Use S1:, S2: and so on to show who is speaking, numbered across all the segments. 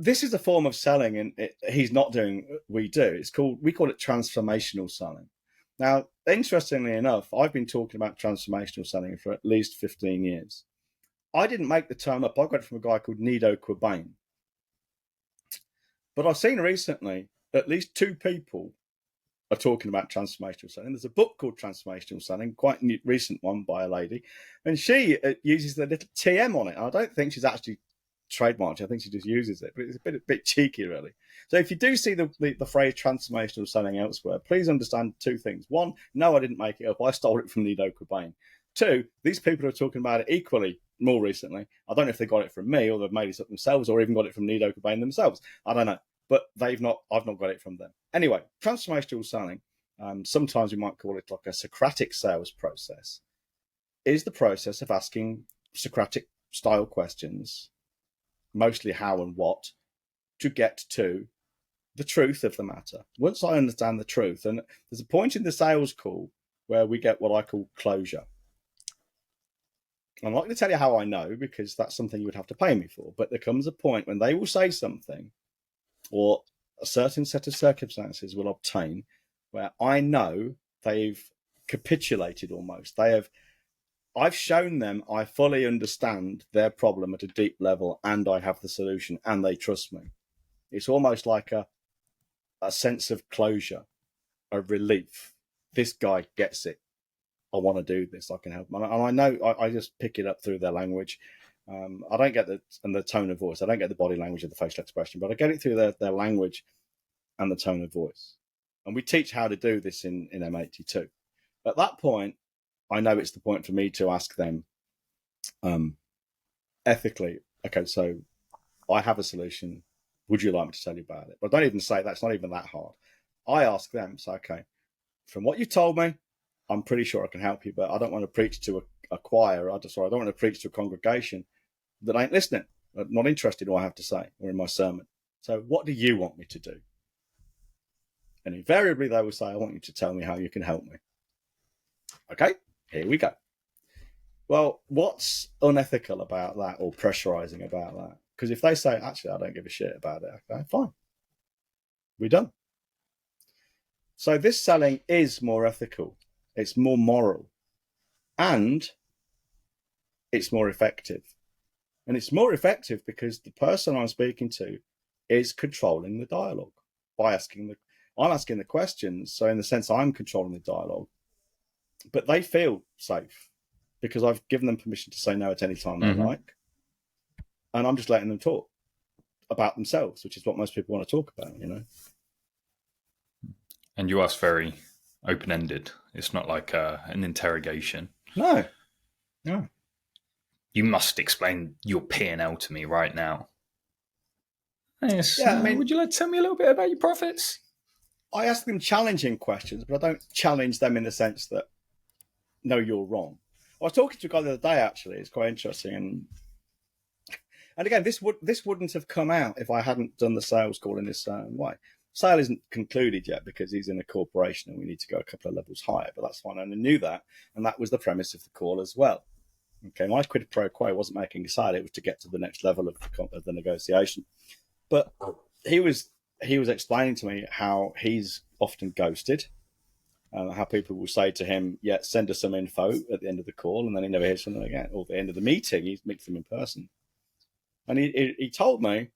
S1: this is a form of selling, and he's not doing what we do. We call it transformational selling. Now, interestingly enough, I've been talking about transformational selling for at least 15 years. I didn't make the term up. I got it from a guy called Nido Qubein. But I've seen recently at least 2 people are talking about transformational selling. There's a book called Transformational Selling, quite a recent one by a lady, and she uses the little TM on it. I don't think she's actually trademarked. I think she just uses it, but it's a bit cheeky, really. So if you do see the phrase transformational selling elsewhere, please understand 2 things. 1, no, I didn't make it up. I stole it from Nido Qubein. 2, these people are talking about it equally more recently. I don't know if they got it from me or they've made it up themselves or even got it from Nido Qubein themselves. I don't know, but I've not got it from them. Anyway, transformational selling, sometimes we might call it like a Socratic sales process, is the process of asking Socratic style questions, mostly how and what, to get to the truth of the matter. Once I understand the truth, and there's a point in the sales call where we get what I call closure. I'm not going to tell you how I know, because that's something you would have to pay me for, but there comes a point when they will say something, or a certain set of circumstances will obtain, where I know they've capitulated almost. I've shown them I fully understand their problem at a deep level, and I have the solution, and they trust me. It's almost like a sense of closure, a relief. This guy gets it. I want to do this. I can help them. And I know I just pick it up through their language. I don't get the tone of voice. I don't get the body language or the facial expression, but I get it through their language and the tone of voice. And we teach how to do this in M82. At that point, I know it's the point for me to ask them ethically, okay, so I have a solution. Would you like me to tell you about it? But I don't even say that's not even that hard. I ask them, so, okay, from what you told me, I'm pretty sure I can help you, but I don't want to preach to a choir. I don't want to preach to a congregation that ain't listening, not interested in what I have to say or in my sermon. So what do you want me to do? And invariably they will say, I want you to tell me how you can help me. Okay, here we go. Well, what's unethical about that or pressurizing about that? Because if they say, actually, I don't give a shit about it, okay, fine. We're done. So this selling is more ethical. It's more moral. And it's more effective. And it's more effective because the person I'm speaking to is controlling the dialogue by I'm asking the questions. So in the sense, I'm controlling the dialogue, but they feel safe because I've given them permission to say no at any time they like. And I'm just letting them talk about themselves, which is what most people want to talk about, you know.
S2: And you ask very open-ended. It's not like an interrogation.
S1: No.
S2: You must explain your P&L to me right now. Yes.
S1: Yeah, I mean,
S2: would you like to tell me a little bit about your profits?
S1: I ask them challenging questions, but I don't challenge them in the sense that, no, you're wrong. I was talking to a guy the other day, actually. It's quite interesting. And again, this wouldn't have come out if I hadn't done the sales call in this way. Sale isn't concluded yet because he's in a corporation and we need to go a couple of levels higher, but that's fine. And I knew that. And that was the premise of the call as well. Okay, my quid pro quo wasn't making a sale. It was to get to the next level of the negotiation. But he was explaining to me how he's often ghosted, how people will say to him, yeah, send us some info at the end of the call, and then he never hears from them again. Or at the end of the meeting, he meets them in person. And he told me,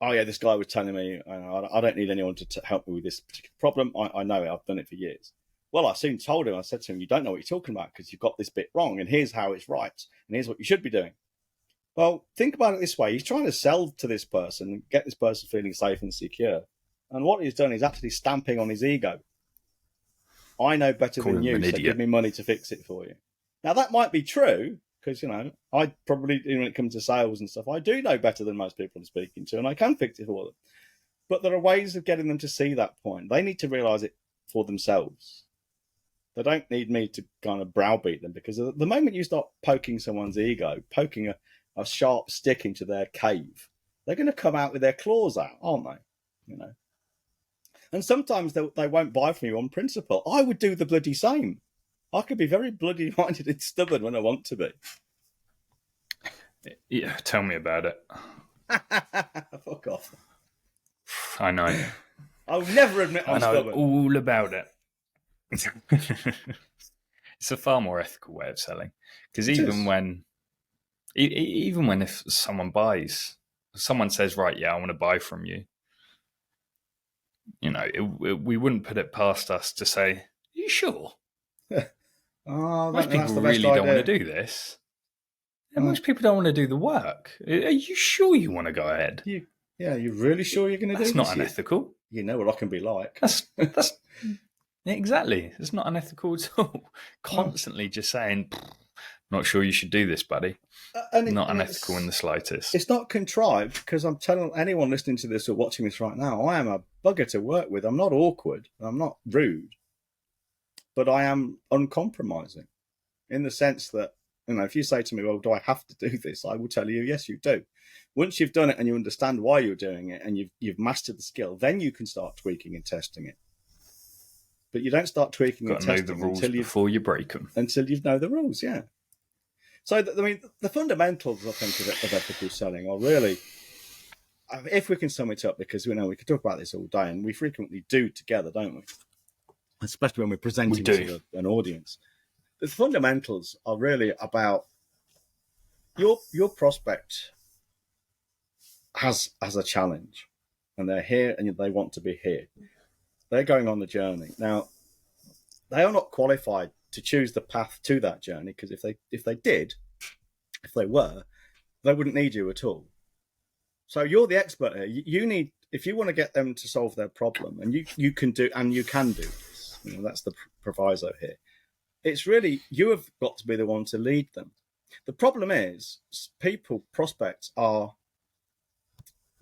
S1: oh, yeah, this guy was telling me, I don't need anyone to help me with this particular problem. I know it. I've done it for years. Well, I soon told him, I said to him, you don't know what you're talking about because you've got this bit wrong, and here's how it's right, and here's what you should be doing. Well, think about it this way. He's trying to sell to this person and get this person feeling safe and secure. And what he's done is actually stamping on his ego. I know better than you, so give me money to fix it for you. Now, that might be true, because, you know, I probably, when it comes to sales and stuff, I do know better than most people I'm speaking to, and I can fix it for them. But there are ways of getting them to see that point. They need to realize it for themselves. They don't need me to kind of browbeat them, because the moment you start poking someone's ego, poking a sharp stick into their cave, they're going to come out with their claws out, aren't they? You know. And sometimes they won't buy from you on principle. I would do the bloody same. I could be very bloody minded and stubborn when I want to be.
S2: Yeah, tell me about it.
S1: Fuck off.
S2: I know.
S1: I'll never admit I'm
S2: I know
S1: stubborn.
S2: all about it. It's a far more ethical way of selling, because even when if someone says, right, yeah, I want to buy from you, we wouldn't put it past us to say, are you sure? Most people really don't want to do this. And most people don't want to do the work. Are you sure you want to go ahead?
S1: You're really sure you're going to do this?
S2: That's not unethical.
S1: You know what I can be like.
S2: That's exactly. It's not unethical at all. Constantly just saying, not sure you should do this, buddy. Not unethical in the slightest.
S1: It's not contrived, because I'm telling anyone listening to this or watching this right now, I am a bugger to work with. I'm not awkward. I'm not rude. But I am uncompromising in the sense that, if you say to me, well, do I have to do this? I will tell you, yes, you do. Once you've done it and you understand why you're doing it and you've mastered the skill, then you can start tweaking and testing it. But you don't start tweaking and testing
S2: the rules before you break them.
S1: Until you know the rules, yeah. So, the fundamentals, I think, of ethical selling are really, if we can sum it up, because we could talk about this all day, and we frequently do together, don't we? Especially when we're presenting to an audience. The fundamentals are really about your prospect has a challenge, and they're here and they want to be here. They're going on the journey. Now, they are not qualified to choose the path to that journey, because if they were, they wouldn't need you at all. So you're the expert here. You need, if you want to get them to solve their problem, and you can do this. That's the proviso here. It's really, you have got to be the one to lead them. The problem is, prospects are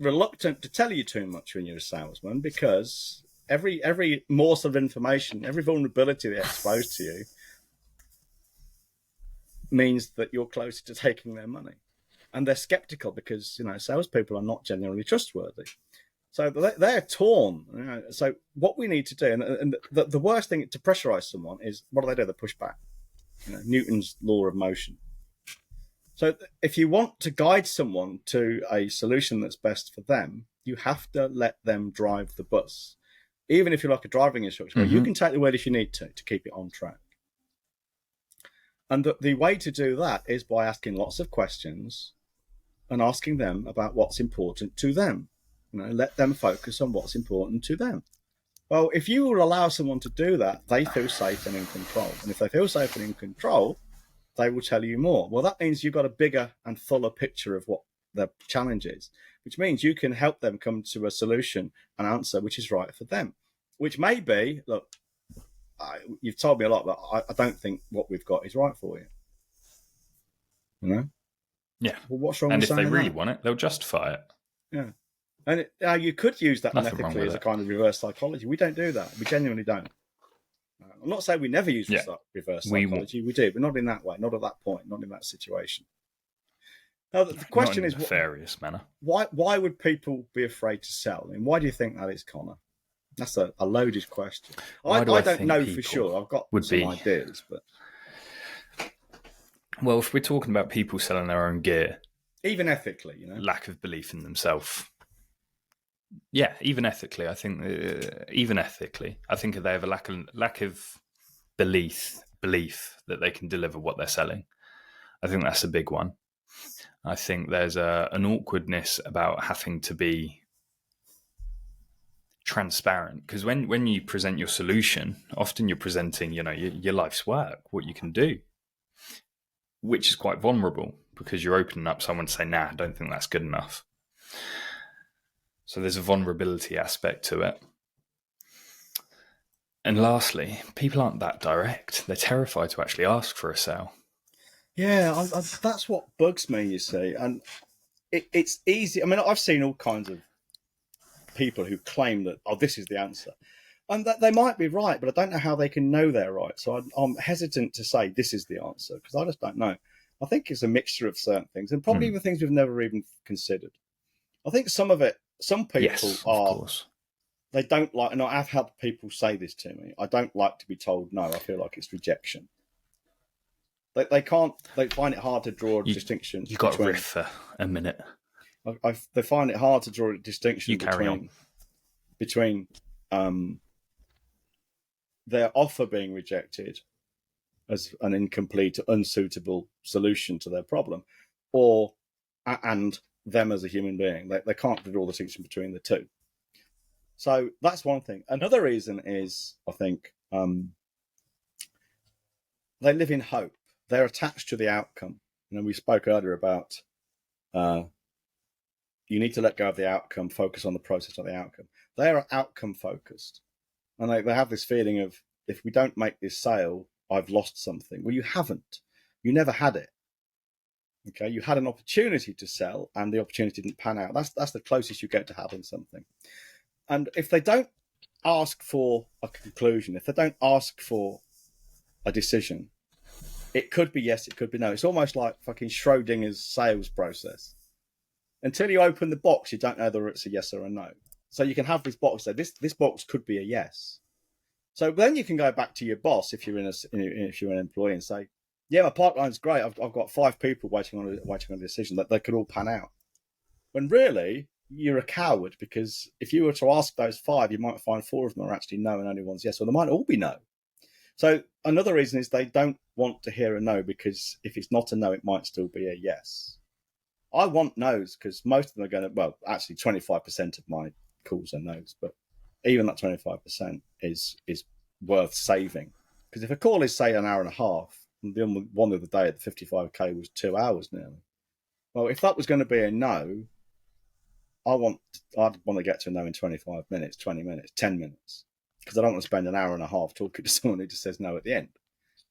S1: reluctant to tell you too much when you're a salesman, because every morsel of information, every vulnerability they expose to you means that you're closer to taking their money. And they're skeptical because, salespeople are not generally trustworthy. So they're torn. So what we need to do, and the worst thing to pressurize someone is, what do? They push back. Newton's law of motion. So if you want to guide someone to a solution that's best for them, you have to let them drive the bus. Even if you're like a driving instructor, you can take the wheel if you need to keep it on track. And the way to do that is by asking lots of questions and asking them about what's important to them. Let them focus on what's important to them. Well, if you will allow someone to do that, they feel safe and in control. And if they feel safe and in control, they will tell you more. Well, that means you've got a bigger and fuller picture of what their challenge is, which means you can help them come to a solution, an answer which is right for them, which may be, look, you've told me a lot, but I don't think what we've got is right for you.
S2: Yeah.
S1: Well, what's wrong
S2: with
S1: saying
S2: that? And if they really
S1: that?
S2: want it, they'll justify it.
S1: Yeah. And you could use that unethically as a kind of reverse psychology. We don't do that. We genuinely don't. I'm not saying we never use reverse psychology. We do, but not in that way, not at that point, not in that situation. Now, the question is,
S2: nefarious manner.
S1: Why would people be afraid to sell? And why do you think that is, Connor? That's a loaded question. I don't know for sure. I've got some ideas, but
S2: well, if we're talking about people selling their own gear,
S1: even ethically,
S2: lack of belief in themselves. Yeah, even ethically, I think. They have a lack of belief that they can deliver what they're selling. I think that's a big one. I think there's an awkwardness about having to be transparent, because when you present your solution, often you're presenting, your life's work, what you can do, which is quite vulnerable, because you're opening up someone to say, nah, I don't think that's good enough. So there's a vulnerability aspect to it. And lastly, people aren't that direct. They're terrified to actually ask for a sale.
S1: Yeah, that's what bugs me, you see. And it's easy. I mean, I've seen all kinds of people who claim that, this is the answer. And that they might be right, but I don't know how they can know they're right. So I'm hesitant to say this is the answer, because I just don't know. I think it's a mixture of certain things, and probably even things we've never even considered. I think some people they don't like, and I've had people say this to me, I don't like to be told no, I feel like it's rejection. They find it hard to draw a distinction.
S2: You got to riff for a minute.
S1: They find it hard to draw a distinction
S2: You carry on.
S1: between their offer being rejected as an incomplete, unsuitable solution to their problem, and them as a human being. They can't draw the distinction between the two. So that's one thing. Another reason is, I think, they live in hope. They're attached to the outcome. We spoke earlier about you need to let go of the outcome, focus on the process of the outcome. They are outcome focused. And they have this feeling of, if we don't make this sale, I've lost something. Well, you haven't. You never had it. Okay, you had an opportunity to sell and the opportunity didn't pan out. That's the closest you get to having something. And if they don't ask for a conclusion, if they don't ask for a decision, it could be yes, it could be no. It's almost like fucking Schrodinger's sales process. Until you open the box, you don't know whether it's a yes or a no. So you can have this box there. This box could be a yes. So then you can go back to your boss if you're if you're an employee and say, yeah, my pipeline's great. I've got 5 people waiting on a decision that they could all pan out. When really you're a coward, because if you were to ask those 5, you might find 4 of them are actually no and only one's yes, or they might all be no. So another reason is they don't want to hear a no, because if it's not a no, it might still be a yes. I want no's because most of them are going to, well, actually 25% of my calls are no's, but even that 25% is worth saving. Because if a call is, say, an hour and a half, and the one of the day at the 55k was 2 hours nearly. Well, if that was going to be a no, I'd want to get to a no in 25 minutes, 20 minutes, 10 minutes. Because I don't want to spend an hour and a half talking to someone who just says no at the end.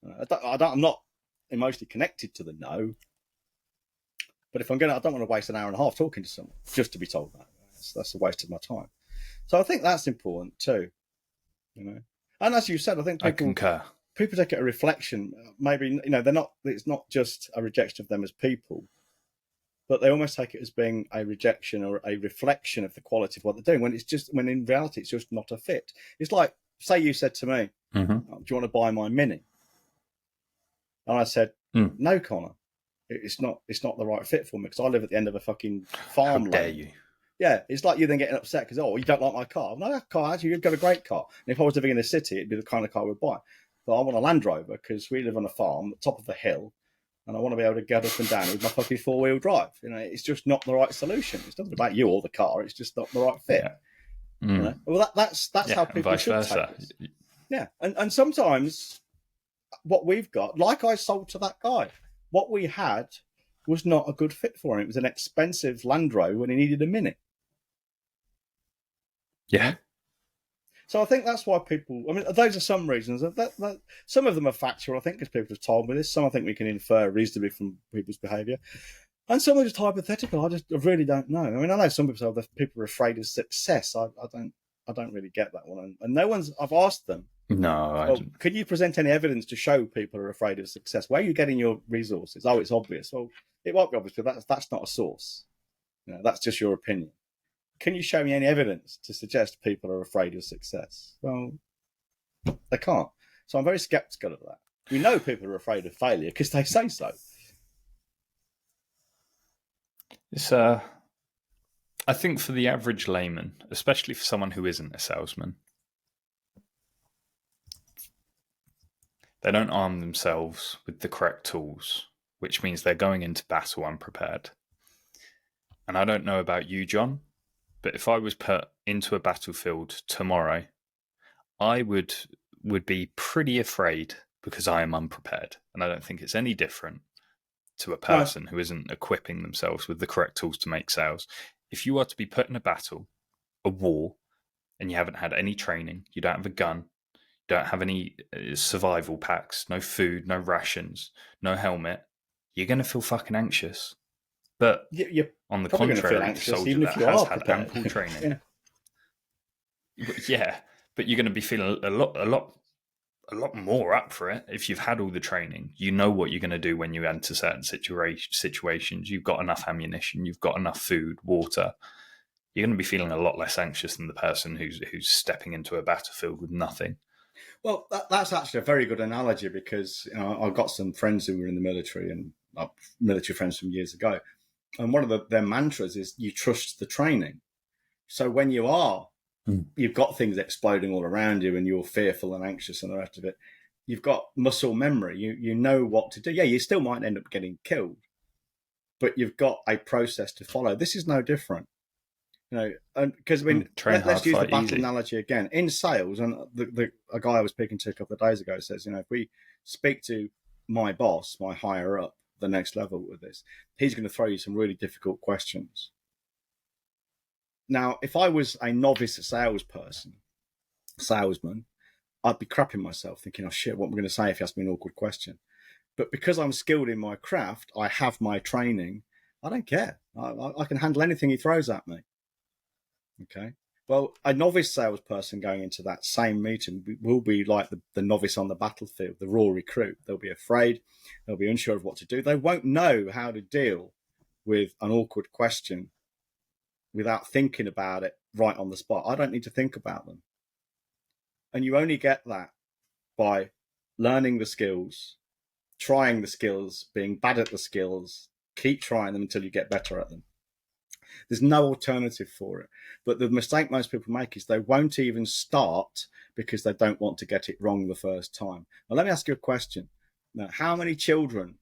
S1: I'm not emotionally connected to the no. But if I don't want to waste an hour and a half talking to someone just to be told that. That's a waste of my time. So I think that's important too. And as you said, I think
S2: I concur.
S1: People take it a reflection. Maybe they're not. It's not just a rejection of them as people, but they almost take it as being a rejection or a reflection of the quality of what they're doing. When in reality it's just not a fit. It's like, say you said to me,
S2: mm-hmm.
S1: Do you want to buy my Mini? And I said, No, Connor. It's not the right fit for me because I live at the end of a fucking farm.
S2: How dare you?
S1: Yeah, it's like you then getting upset because, you don't like my car. No, car, actually, you've got a great car. And if I was living in the city, it'd be the kind of car we'd buy. But I want a Land Rover because we live on a farm at the top of a hill and I want to be able to get up and down with my fucking 4-wheel drive. It's just not the right solution. It's nothing about you or the car. It's just not the right fit. Yeah. Well, that's how people should take it. Yeah, and sometimes what we've got, like I sold to that guy, what we had was not a good fit for him. It was an expensive Land Rover when he needed a Mini.
S2: Yeah.
S1: So I think that's why people, those are some reasons. That some of them are factual, I think, because people have told me this. Some I think we can infer reasonably from people's behaviour. And some are just hypothetical. I really don't know. I know some people say that people are afraid of success. I don't really get that one. And no one's, I've asked them,
S2: no,
S1: can you present any evidence to show people are afraid of success? Where are you getting your resources? Oh, it's obvious. Well, it might be obvious, but that's not a source. That's just your opinion. Can you show me any evidence to suggest people are afraid of success? Well, they can't. So I'm very skeptical of that. We know people are afraid of failure because they say so.
S2: It's I think for the average layman, especially for someone who isn't a salesman, they don't arm themselves with the correct tools, which means they're going into battle unprepared. And I don't know about you, John, but if I was put into a battlefield tomorrow, I would be pretty afraid because I am unprepared. And I don't think it's any different to a person who isn't equipping themselves with the correct tools to make sales. If you are to be put in a battle, a war, and you haven't had any training, you don't have a gun, you don't have any survival packs, no food, no rations, no helmet, you're going to feel fucking anxious. But
S1: you're
S2: on the contrary, the soldier that has had ample training. Yeah, but you're going to be feeling a lot more up for it if you've had all the training. You know what you're going to do when you enter certain situations. You've got enough ammunition. You've got enough food, water. You're going to be feeling a lot less anxious than the person who's stepping into a battlefield with nothing.
S1: Well, that's actually a very good analogy because I've got some friends who were in the military and military friends from years ago. And one of their mantras is you trust the training. So when you've got things exploding all around you and you're fearful and anxious and the rest of it, you've got muscle memory. You know what to do. Yeah, you still might end up getting killed, but you've got a process to follow. This is no different. Because I mean, let's use the battle analogy again. In sales, and a guy I was speaking to a couple of days ago says, if we speak to my boss, my higher up, the next level with this, he's going to throw you some really difficult questions. Now, if I was a novice salesman, I'd be crapping myself thinking, oh shit, what am I going to say if he asks me an awkward question? But because I'm skilled in my craft, I have my training, I don't care. I can handle anything he throws at me. Okay. Well, a novice salesperson going into that same meeting will be like the novice on the battlefield, the raw recruit. They'll be afraid. They'll be unsure of what to do. They won't know how to deal with an awkward question without thinking about it right on the spot. I don't need to think about them. And you only get that by learning the skills, trying the skills, being bad at the skills, keep trying them until you get better at them. There's no alternative for it. But the mistake most people make is they won't even start because they don't want to get it wrong the first time. Now, let me ask you a question. Now, how many children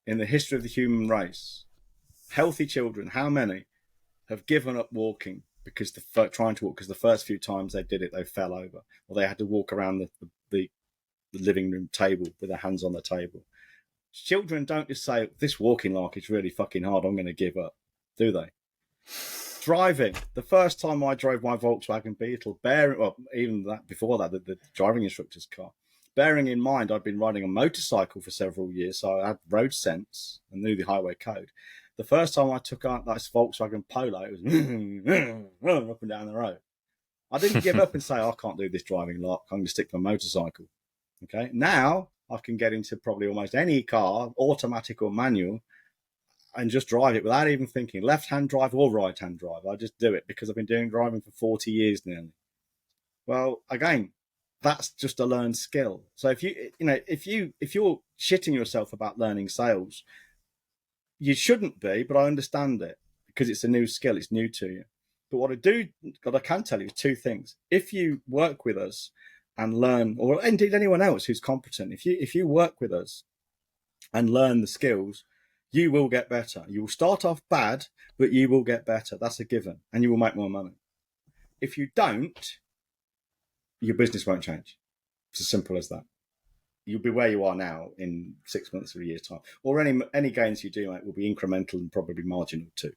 S1: in the history of the human race, healthy children, how many have given up walking because trying to walk because the first few times they did it, they fell over, or they had to walk around the living room table with their hands on the table? Children don't just say, this walking lark is really fucking hard, I'm going to give up, do they? Driving. The first time I drove my Volkswagen Beetle, even that before that, the driving instructor's car, bearing in mind I'd been riding a motorcycle for several years, so I had road sense and knew the highway code. The first time I took out that Volkswagen Polo, it was up and down the road. I didn't give up and say, I can't do this driving lark, I'm going to stick to my motorcycle. Okay, now I can get into probably almost any car, automatic or manual, and just drive it without even thinking left-hand drive or right-hand drive. I just do it because I've been doing driving for 40 years nearly. Well, again, that's just a learned skill. So if you're shitting yourself about learning sales, you shouldn't be, but I understand it because it's a new skill, it's new to you. But what I can tell you is two things. If you work with us and learn, or indeed anyone else who's competent, if you work with us and learn the skills, you will get better. You will start off bad, but you will get better. That's a given, and you will make more money. If you don't, your business won't change. It's as simple as that. You'll be where you are now in 6 months or a year's time, or any gains you do make will be incremental and probably marginal too.